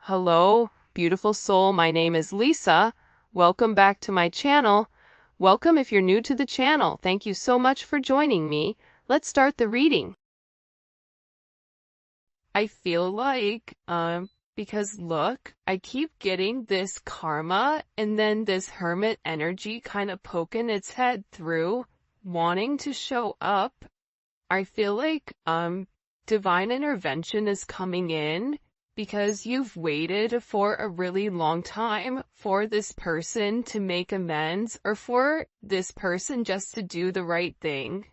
Hello, beautiful soul. My name is Lisa. Welcome back to my channel. Welcome if you're new to the channel. Thank you so much for joining me. Let's start the reading. I feel like, because look, I keep getting this karma and then this hermit energy kind of poking its head through, wanting to show up. I feel like, divine intervention is coming in because you've waited for a really long time for this person to make amends or for this person just to do the right thing.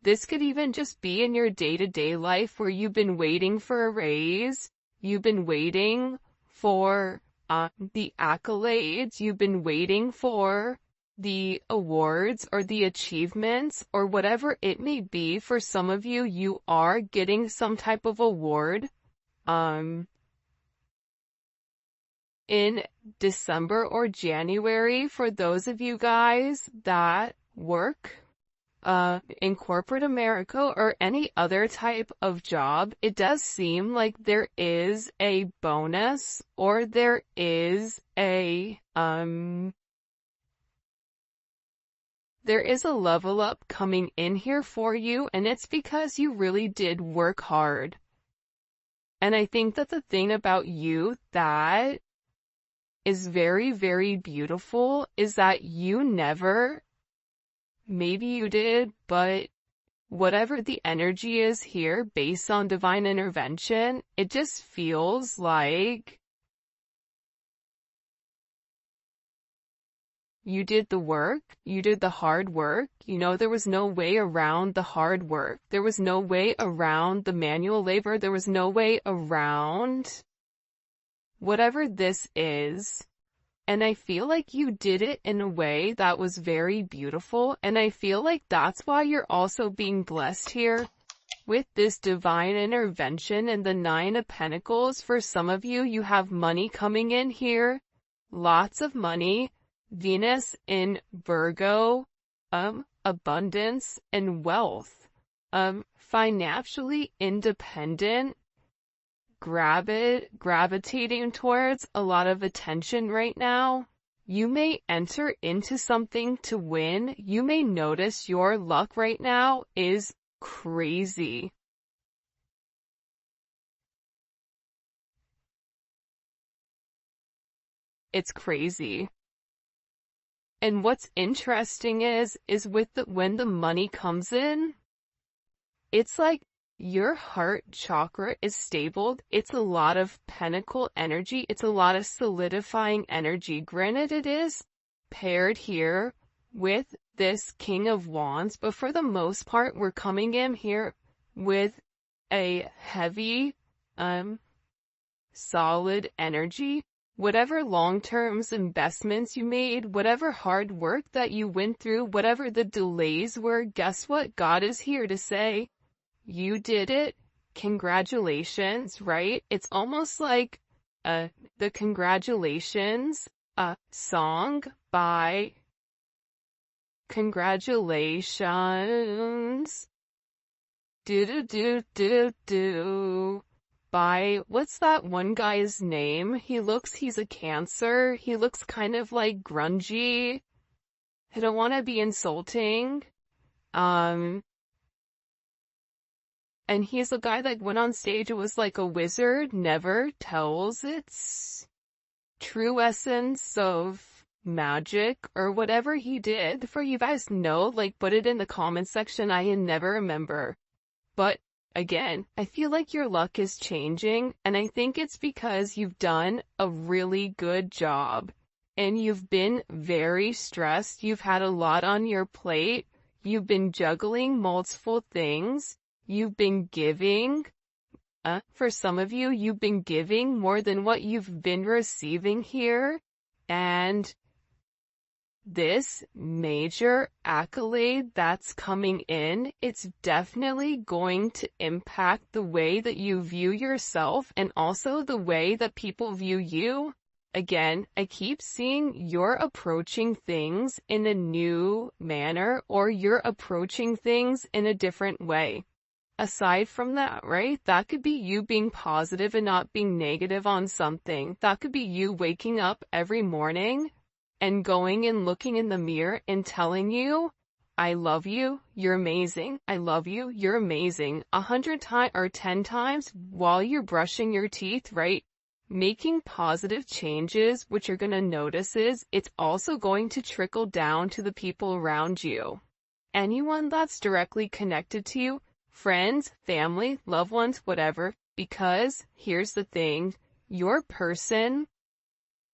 This could even just be in your day-to-day life where you've been waiting for a raise, you've been waiting for the accolades, you've been waiting for the awards or the achievements or whatever it may be. For some of you, you are getting some type of award in December or January. For those of you guys that work in corporate America or any other type of job, it does seem like there is a bonus or there is a level up coming in here for you, and it's because you really did work hard. And I think that the thing about you that is very, very beautiful is that you never, maybe you did, but whatever the energy is here based on divine intervention, it just feels like you did the work, you did the hard work. You know, there was no way around the hard work. There was no way around the manual labor. There was no way around whatever this is. And I feel like you did it in a way that was very beautiful. And I feel like that's why you're also being blessed here with this divine intervention and the Nine of Pentacles. For some of you, you have money coming in here. Lots of money. Venus in Virgo, abundance and wealth, financially independent, gravitating towards a lot of attention right now. You may enter into something to win. You may notice your luck right now is crazy. It's crazy. And what's interesting is with when the money comes in, it's like your heart chakra is stable. It's a lot of pentacle energy. It's a lot of solidifying energy. Granted, it is paired here with this King of Wands, but for the most part, we're coming in here with a heavy, solid energy. Whatever long-term investments you made, whatever hard work that you went through, whatever the delays were, guess what? God is here to say, you did it. Congratulations, right? It's almost like the congratulations song by Congratulations. Do. By, what's that one guy's name? He's a Cancer. He looks kind of like grungy. I don't want to be insulting. And he's a guy that went on stage. It was like a wizard never tells its true essence of magic or whatever he did. For you guys know, like, put it in the comment section. I never remember. But again, I feel like your luck is changing, and I think it's because you've done a really good job, and you've been very stressed. You've had a lot on your plate. You've been juggling multiple things. You've been giving. For some of you, you've been giving more than what you've been receiving here, and this major accolade that's coming in, it's definitely going to impact the way that you view yourself and also the way that people view you. Again, I keep seeing you're approaching things in a new manner or you're approaching things in a different way. aside from that, right? That could be you being positive and not being negative on something. That could be you waking up every morning and going and looking in the mirror and telling you, I love you, you're amazing, I love you, you're amazing, 100 times or 10 times while you're brushing your teeth, right? Making positive changes, what you're going to notice is it's also going to trickle down to the people around you. Anyone that's directly connected to you, friends, family, loved ones, whatever, because here's the thing, your person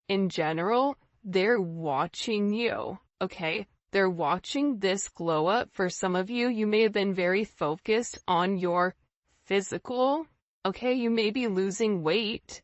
in general, they're watching you, okay? They're watching this glow up. For some of you, you may have been very focused on your physical, okay? You may be losing weight.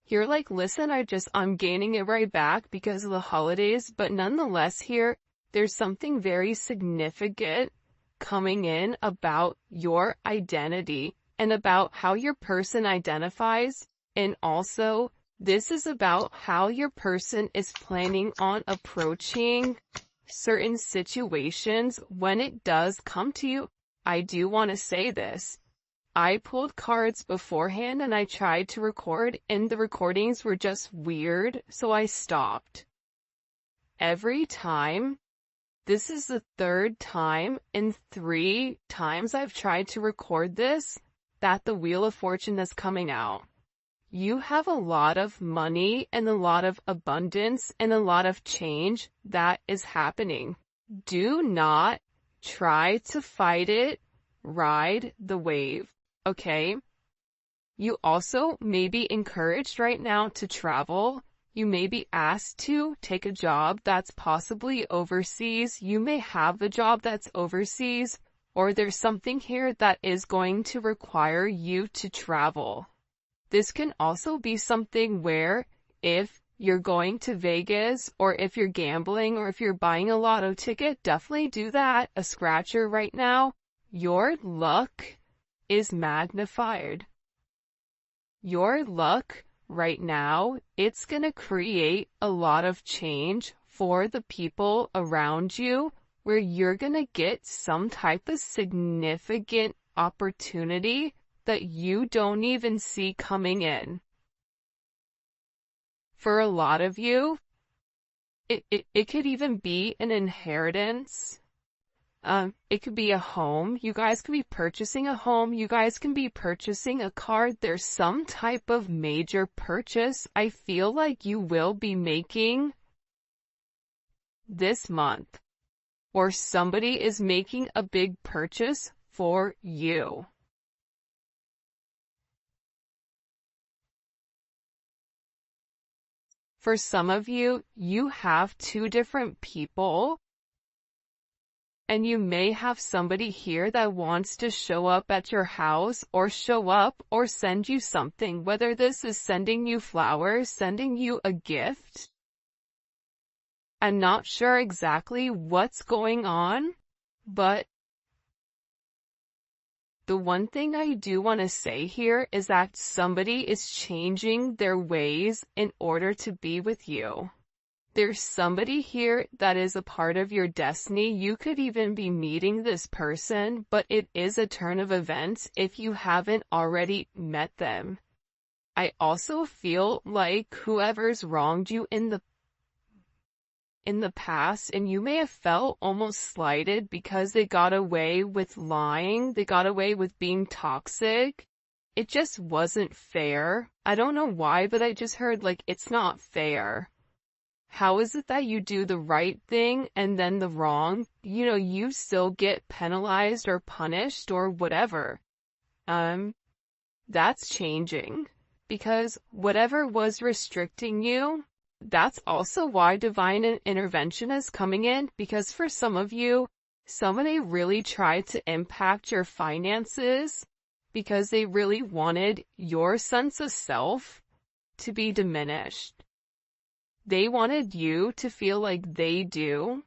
You're like, listen, I'm gaining it right back because of the holidays, but nonetheless here, there's something very significant coming in about your identity and about how your person identifies, and also this is about how your person is planning on approaching certain situations when it does come to you. I do want to say this. I pulled cards beforehand and I tried to record, and the recordings were just weird, so I stopped. Every time, this is the third time in 3 times I've tried to record this, that the Wheel of Fortune is coming out. You have a lot of money and a lot of abundance and a lot of change that is happening. Do not try to fight it, ride the wave, okay? You also may be encouraged right now to travel. You may be asked to take a job that's possibly overseas. You may have a job that's overseas, or there's something here that is going to require you to travel. This can also be something where if you're going to Vegas, or if you're gambling, or if you're buying a lotto ticket, definitely do that. A scratcher right now. Your luck is magnified. Your luck right now, it's gonna create a lot of change for the people around you, where you're gonna get some type of significant opportunity that you don't even see coming in. For a lot of you, it could even be an inheritance. It could be a home. You guys could be purchasing a home. You guys can be purchasing a car. There's some type of major purchase I feel like you will be making this month, or somebody is making a big purchase for you. For some of you, you have 2 different people, and you may have somebody here that wants to show up at your house, or show up or send you something, whether this is sending you flowers, sending you a gift. I'm not sure exactly what's going on, but the one thing I do want to say here is that somebody is changing their ways in order to be with you. There's somebody here that is a part of your destiny. You could even be meeting this person, but it is a turn of events if you haven't already met them. I also feel like whoever's wronged you in the past, and you may have felt almost slighted because they got away with lying, they got away with being toxic. It just wasn't fair. I don't know why, but I just heard like, it's not fair. How is it that you do the right thing and then the wrong, you still get penalized or punished or whatever? That's changing, because whatever was restricting you, that's also why divine intervention is coming in, because for some of you, somebody really tried to impact your finances because they really wanted your sense of self to be diminished. They wanted you to feel like they do.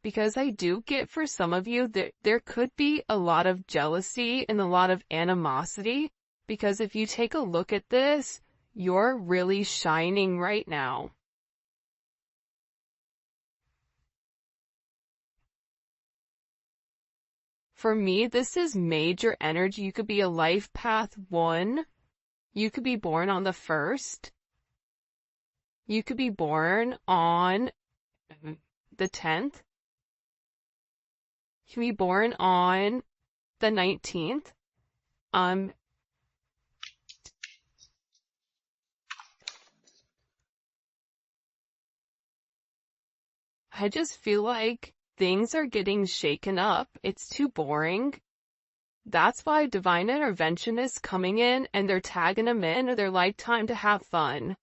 Because I do get for some of you that there could be a lot of jealousy and a lot of animosity, because if you take a look at this, you're really shining right now. For me, this is major energy. You could be a life path 1. You could be born on the 1st. You could be born on the 10th. You could be born on the 19th. I just feel like things are getting shaken up. It's too boring. That's why divine intervention is coming in and they're tagging them in. They're like, time to have fun.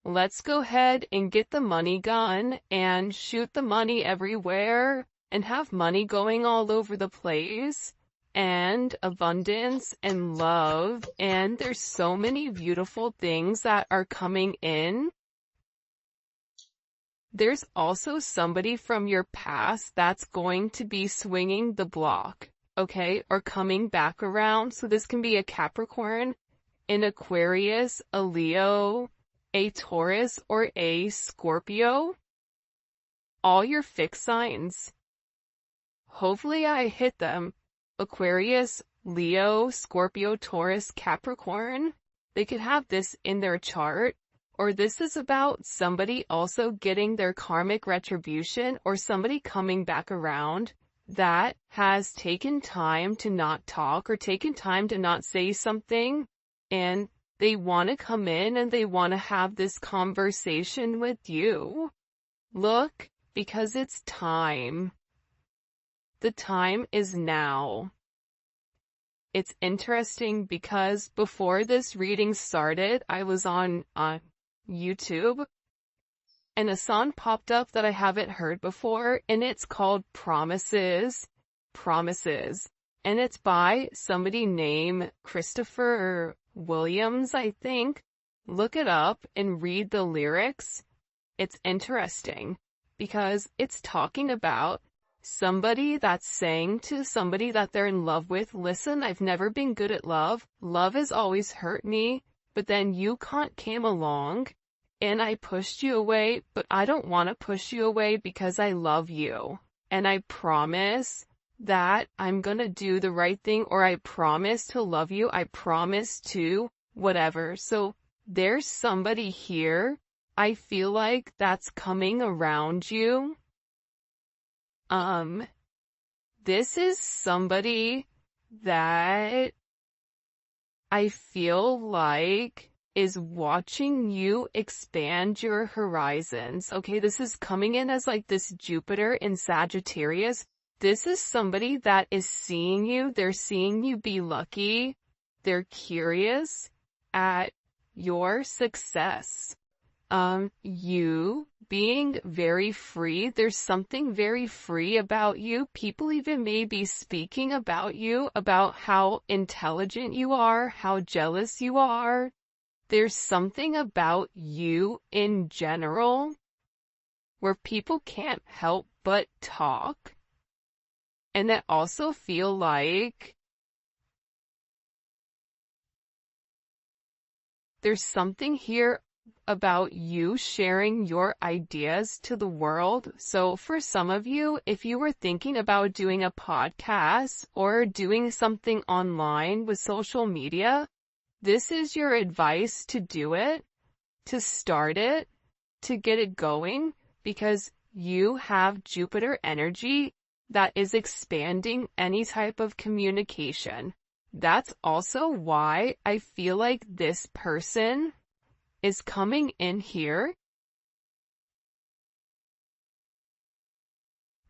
Let's go ahead and get the money gun and shoot the money everywhere and have money going all over the place and abundance and love. And there's so many beautiful things that are coming in. There's also somebody from your past that's going to be swinging the block, okay, or coming back around. So this can be a Capricorn, an Aquarius, a Leo, a Taurus, or a Scorpio. All your fixed signs. Hopefully I hit them. Aquarius, Leo, Scorpio, Taurus, Capricorn. They could have this in their chart. Or this is about somebody also getting their karmic retribution or somebody coming back around that has taken time to not talk or taken time to not say something, and they want to come in and they want to have this conversation with you. Look, because it's time. The time is now. It's interesting because before this reading started, I was on YouTube, and a song popped up that I haven't heard before, and it's called Promises, and it's by somebody named Christopher Williams, I think. Look it up and read the lyrics. It's interesting because it's talking about somebody that's saying to somebody that they're in love with, listen, I've never been good at love. Love has always hurt me, but then you came along and I pushed you away, but I don't want to push you away because I love you. And I promise that I'm gonna do the right thing, or I promise to love you. I promise to whatever. So there's somebody here, I feel like, that's coming around you. This is somebody that I feel like is watching you expand your horizons. Okay, this is coming in as like this Jupiter in Sagittarius. This is somebody that is seeing you. They're seeing you be lucky. They're curious at your success. You being very free. There's something very free about you. People even may be speaking about you, about how intelligent you are, how jealous you are. There's something about you in general where people can't help but talk. And I also feel like there's something here about you sharing your ideas to the world. So for some of you, if you were thinking about doing a podcast or doing something online with social media, this is your advice to do it, to start it, to get it going, because you have Jupiter energy that is expanding any type of communication. That's also why I feel like this person is coming in here,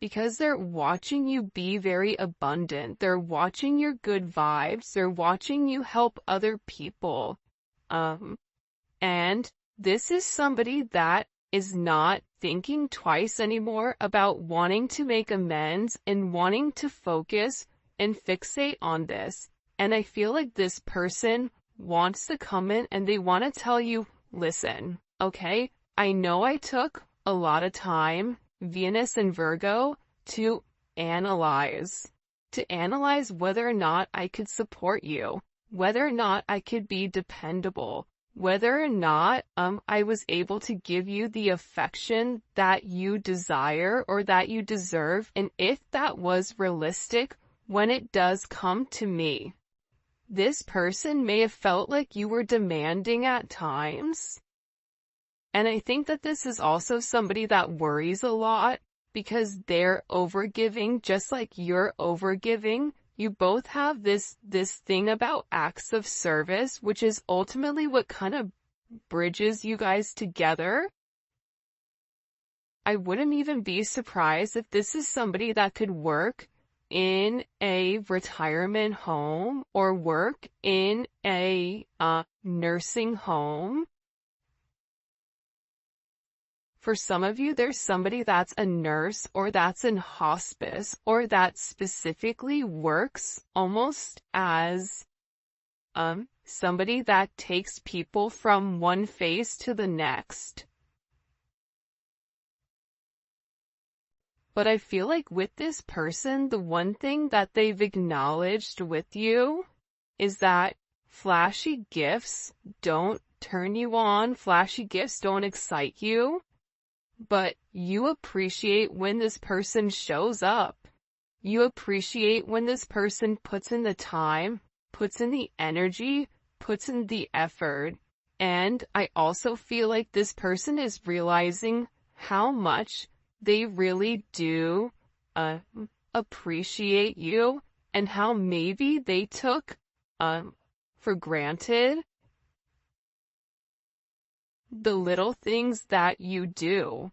because they're watching you be very abundant. They're watching your good vibes. They're watching you help other people. And this is somebody that is not thinking twice anymore about wanting to make amends and wanting to focus and fixate on this. And I feel like this person wants to come in and they want to tell you, listen, okay, I know I took a lot of time, Venus and Virgo, to analyze whether or not I could support you, whether or not I could be dependable, whether or not I was able to give you the affection that you desire or that you deserve, and if that was realistic, when it does come to me, this person may have felt like you were demanding at times. And I think that this is also somebody that worries a lot because they're overgiving just like you're overgiving. You both have this thing about acts of service, which is ultimately what kind of bridges you guys together. I wouldn't even be surprised if this is somebody that could work in a retirement home or work in a nursing home. For some of you, there's somebody that's a nurse or that's in hospice or that specifically works almost as somebody that takes people from one phase to the next. But I feel like with this person, the one thing that they've acknowledged with you is that flashy gifts don't turn you on, flashy gifts don't excite you, but you appreciate when this person shows up. You appreciate when this person puts in the time, puts in the energy, puts in the effort. And I also feel like this person is realizing how much they really do appreciate you and how maybe they took for granted the little things that you do.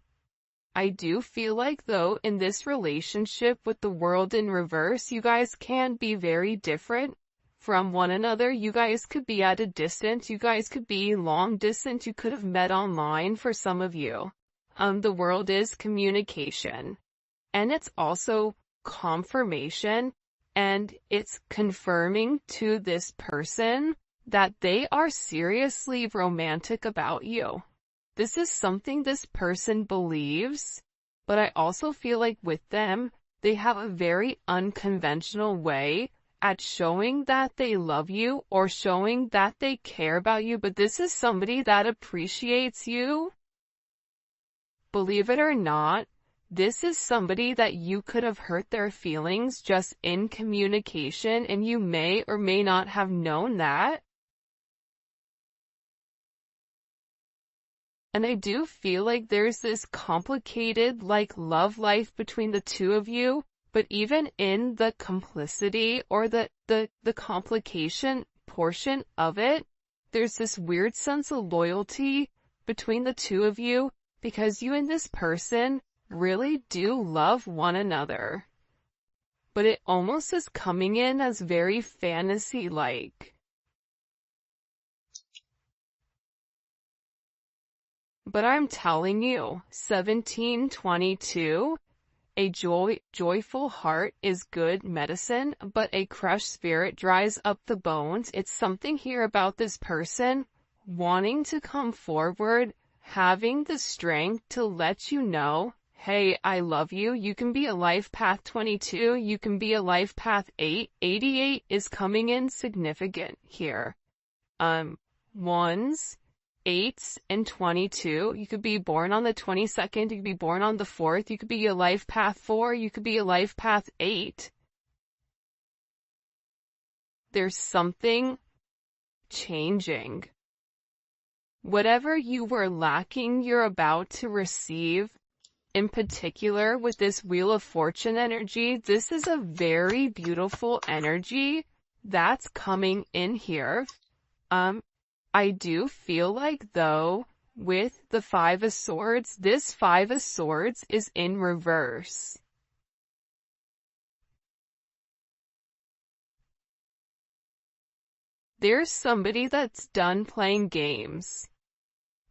I do feel like though in this relationship with the world in reverse, you guys can be very different from one another. You guys could be at a distance. You guys could be long distance. You could have met online for some of you. The world is communication, and it's also confirmation, and it's confirming to this person that they are seriously romantic about you. This is something this person believes, but I also feel like with them, they have a very unconventional way at showing that they love you or showing that they care about you, but this is somebody that appreciates you. Believe it or not, this is somebody that you could have hurt their feelings just in communication, and you may or may not have known that. And I do feel like there's this complicated, love life between the two of you, but even in the complicity or the complication portion of it, there's this weird sense of loyalty between the two of you, because you and this person really do love one another. But it almost is coming in as very fantasy-like. But I'm telling you, 1722, a joyful heart is good medicine, but a crushed spirit dries up the bones. It's something here about this person wanting to come forward, having the strength to let you know, hey, I love you. You can be a life path 22. You can be a life path 8. 88 is coming in significant here. Ones, 8s, and 22. You could be born on the 22nd. You could be born on the 4th. You could be a life path 4. You could be a life path 8. There's something changing. Whatever you were lacking, you're about to receive. In particular, with this Wheel of Fortune energy, this is a very beautiful energy that's coming in here. I do feel like, though, with the Five of Swords, this Five of Swords is in reverse. There's somebody that's done playing games.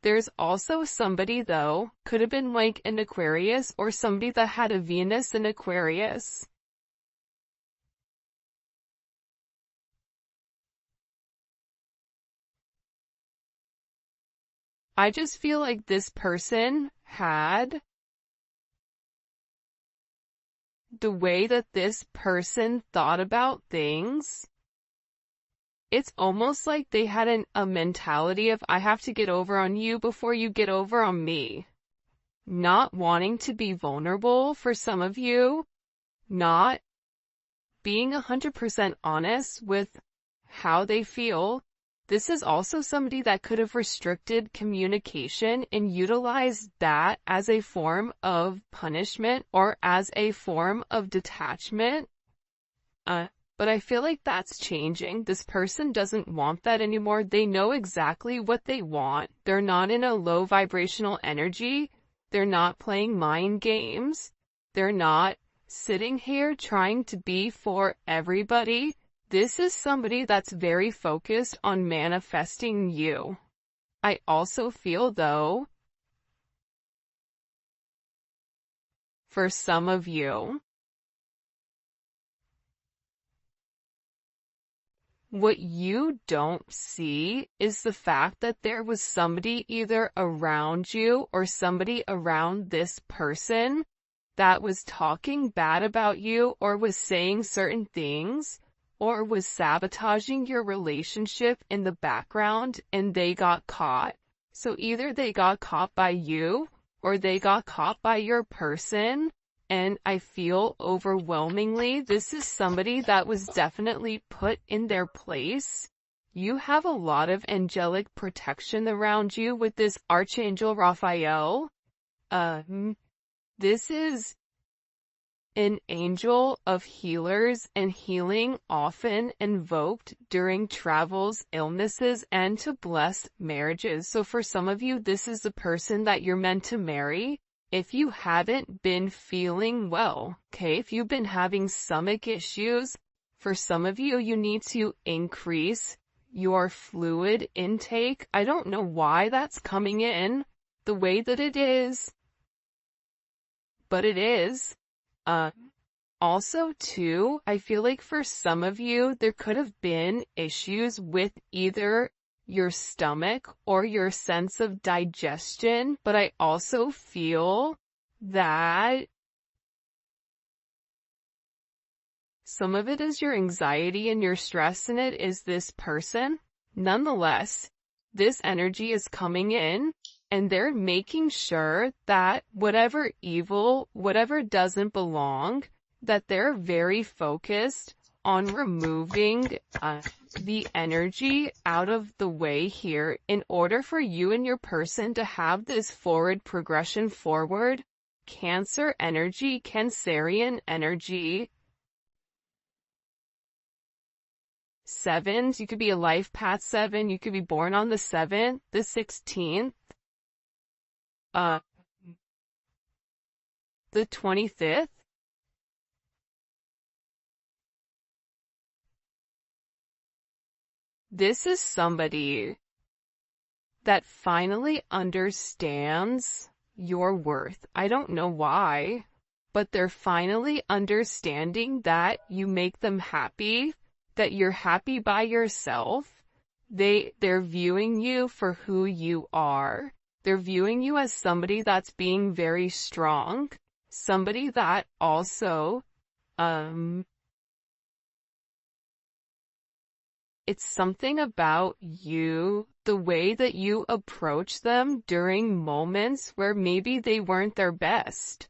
There's also somebody, though, could have been like an Aquarius or somebody that had a Venus in Aquarius. I just feel like this person had the way that this person thought about things. It's almost like they had a mentality of, I have to get over on you before you get over on me. Not wanting to be vulnerable for some of you. Not being 100% honest with how they feel. This is also somebody that could have restricted communication and utilized that as a form of punishment or as a form of detachment. But I feel like that's changing. This person doesn't want that anymore. They know exactly what they want. They're not in a low vibrational energy. They're not playing mind games. They're not sitting here trying to be for everybody. This is somebody that's very focused on manifesting you. I also feel, though, for some of you, what you don't see is the fact that there was somebody either around you or somebody around this person that was talking bad about you or was saying certain things or was sabotaging your relationship in the background, and they got caught. So either they got caught by you or they got caught by your person. And I feel overwhelmingly this is somebody that was definitely put in their place. You have a lot of angelic protection around you with this Archangel Raphael. This is an angel of healers, and healing often invoked during travels, illnesses, and to bless marriages. So for some of you, this is the person that you're meant to marry. If you haven't been feeling well, okay, if you've been having stomach issues, for some of you, you need to increase your fluid intake. I don't know why that's coming in the way that it is, but it is. Also too, I feel like for some of you, there could have been issues with either your stomach or your sense of digestion, but I also feel that some of it is your anxiety and your stress, and it is this person. Nonetheless, this energy is coming in, and they're making sure that whatever evil, whatever doesn't belong, that they're very focused on removing the energy out of the way here in order for you and your person to have this forward progression forward. Cancer energy, Cancerian energy. Sevens, you could be a life path 7, you could be born on the 7th, the 16th, the 25th. This is somebody that finally understands your worth. I don't know why, but they're finally understanding that you make them happy, that you're happy by yourself. They're viewing you for who you are. They're viewing you as somebody that's being very strong, somebody that also, it's something about you, the way that you approach them during moments where maybe they weren't their best.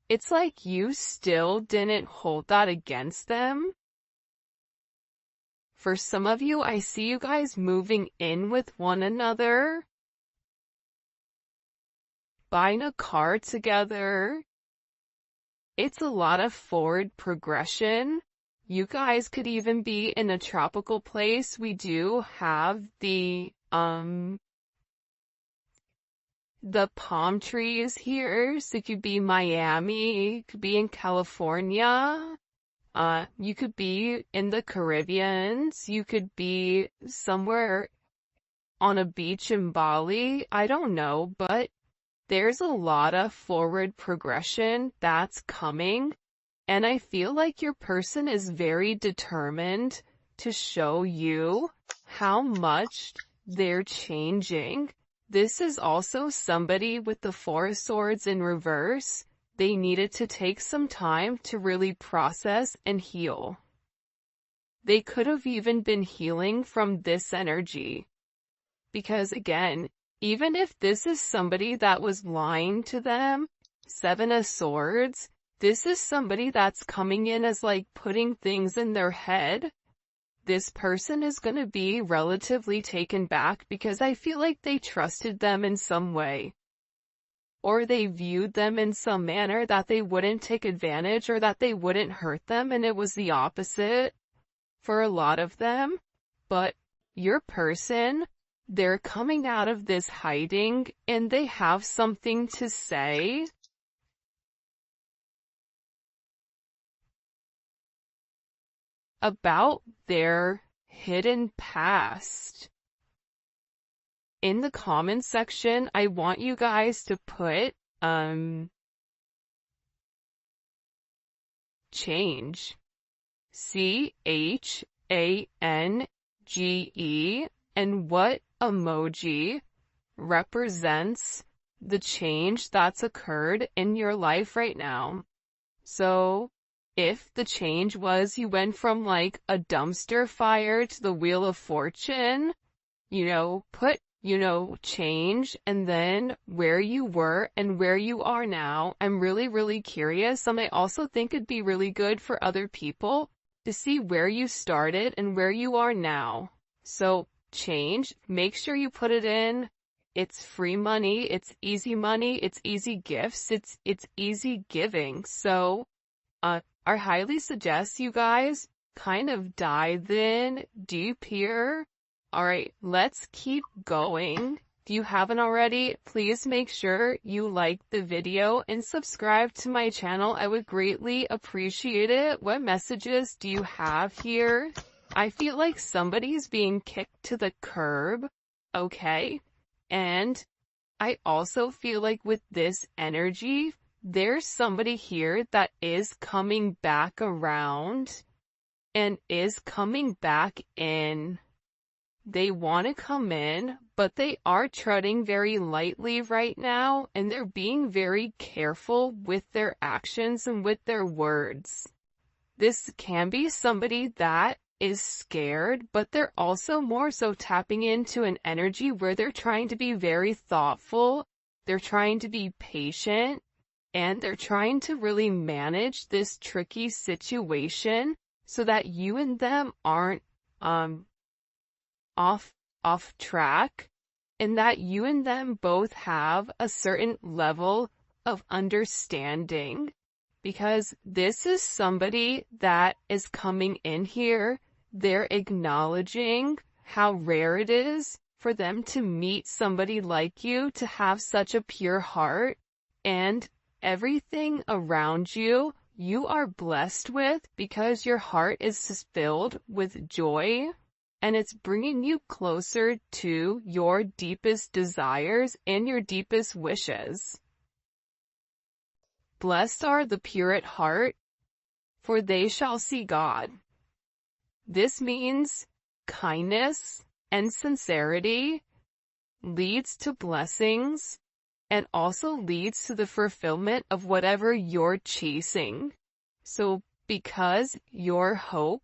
It's like you still didn't hold that against them. For some of you, I see you guys moving in with one another, buying a car together. It's a lot of forward progression. You guys could even be in a tropical place. We do have the palm trees here. So it could be Miami, it could be in California. You could be in the Caribbean. You could be somewhere on a beach in Bali. I don't know, but there's a lot of forward progression that's coming. And I feel like your person is very determined to show you how much they're changing. This is also somebody with the 4 of Swords in reverse. They needed to take some time to really process and heal. They could have even been healing from this energy. Because again, even if this is somebody that was lying to them, 7 of Swords, This is somebody that's coming in as like putting things in their head. This person is going to be relatively taken back because I feel like they trusted them in some way. Or they viewed them in some manner that they wouldn't take advantage or that they wouldn't hurt them, and it was the opposite for a lot of them. But your person, they're coming out of this hiding and they have something to say. About their hidden past. In the comments section, I want you guys to put, change. CHANGE, and what emoji represents the change that's occurred in your life right now. So, if the change was you went from like a dumpster fire to the Wheel of Fortune, put, change and then where you were and where you are now. I'm really, really curious. And I also think it'd be really good for other people to see where you started and where you are now. So change, make sure you put it in. It's free money, it's easy gifts, it's easy giving. So, I highly suggest you guys kind of dive in deep here. Alright, let's keep going. If you haven't already, please make sure you like the video and subscribe to my channel. I would greatly appreciate it. What messages do you have here? I feel like somebody's being kicked to the curb, okay? And I also feel like with this energy, there's somebody here that is coming back around and is coming back in. They want to come in, but they are treading very lightly right now, and they're being very careful with their actions and with their words. This can be somebody that is scared, but they're also more so tapping into an energy where they're trying to be very thoughtful, they're trying to be patient, and they're trying to really manage this tricky situation so that you and them aren't off track, and that you and them both have a certain level of understanding. Because this is somebody that is coming in here, they're acknowledging how rare it is for them to meet somebody like you, to have such a pure heart, and everything around you, you are blessed with because your heart is filled with joy, and it's bringing you closer to your deepest desires and your deepest wishes. Blessed are the pure at heart, for they shall see God. This means kindness and sincerity leads to blessings and also leads to the fulfillment of whatever you're chasing. So because your hope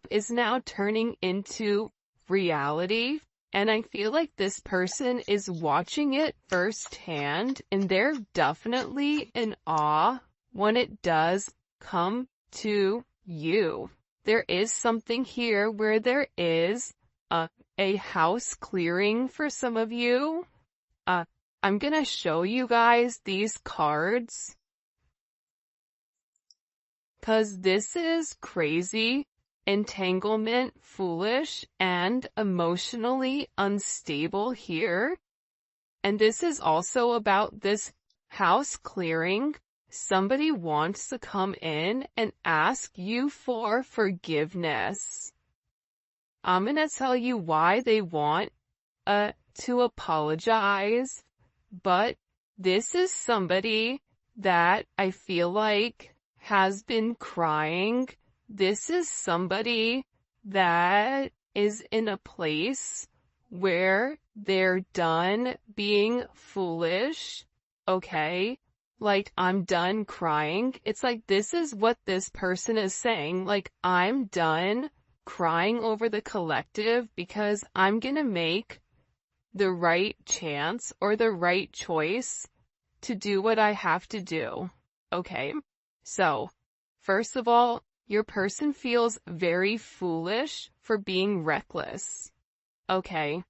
is now turning into reality, and I feel like this person is watching it firsthand, and they're definitely in awe when it does come to you. There is something here where there is a house clearing for some of you. I'm gonna show you guys these cards, 'cause this is crazy, entanglement, foolish, and emotionally unstable here. And this is also about this house clearing. Somebody wants to come in and ask you for forgiveness. I'm gonna tell you why they want to apologize, but this is somebody that I feel like has been crying. This is somebody that is in a place where they're done being foolish, okay? Like, I'm done crying. It's like, this is what this person is saying. Like, I'm done crying over the collective because I'm gonna make the right chance or the right choice to do what I have to do, okay? So, first of all, your person feels very foolish for being reckless. Okay,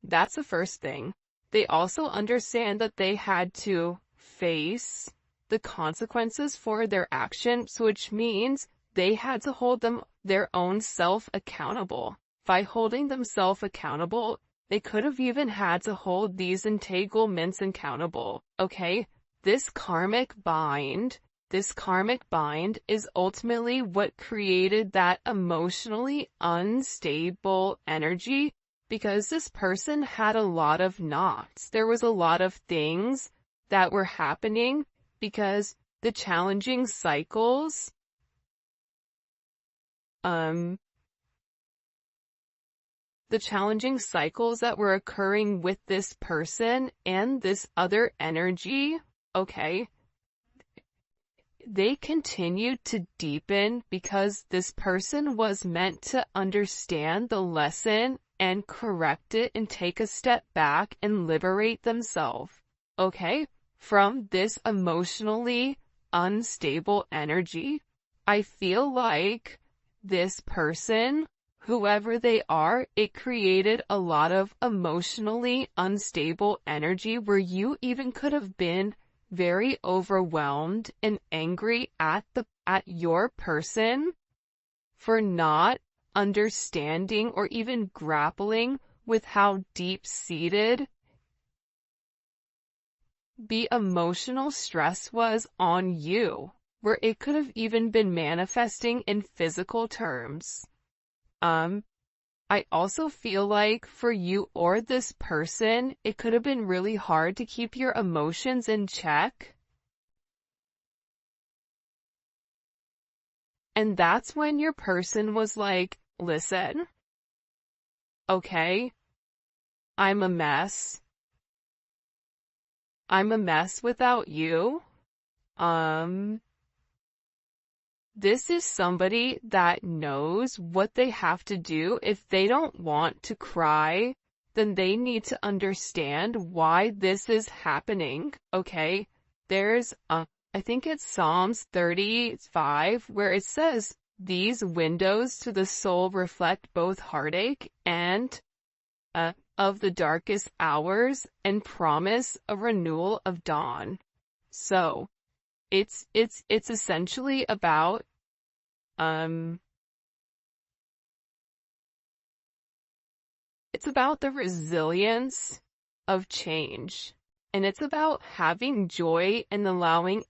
that's the first thing. They also understand that they had to face the consequences for their actions, which means they had to hold their own self accountable. By holding themselves accountable, they could have even had to hold these entanglements accountable. Okay? This karmic bind is ultimately what created that emotionally unstable energy, because this person had a lot of knots. There was a lot of things that were happening because the challenging cycles, the challenging cycles that were occurring with this person and this other energy, okay, they continued to deepen because this person was meant to understand the lesson and correct it and take a step back and liberate themselves, okay, from this emotionally unstable energy. I feel like this person, whoever they are, it created a lot of emotionally unstable energy where you even could have been very overwhelmed and angry at your person for not understanding or even grappling with how deep-seated the emotional stress was on you, where it could have even been manifesting in physical terms. I also feel like for you or this person, it could have been really hard to keep your emotions in check. And that's when your person was like, listen, okay, I'm a mess. I'm a mess without you. This is somebody that knows what they have to do. If they don't want to cry, then they need to understand why this is happening, okay? There's, I think it's Psalms 35, where it says, these windows to the soul reflect both heartache and, of the darkest hours and promise a renewal of dawn. So, it's essentially about, it's about the resilience of change, and it's about having joy and allowing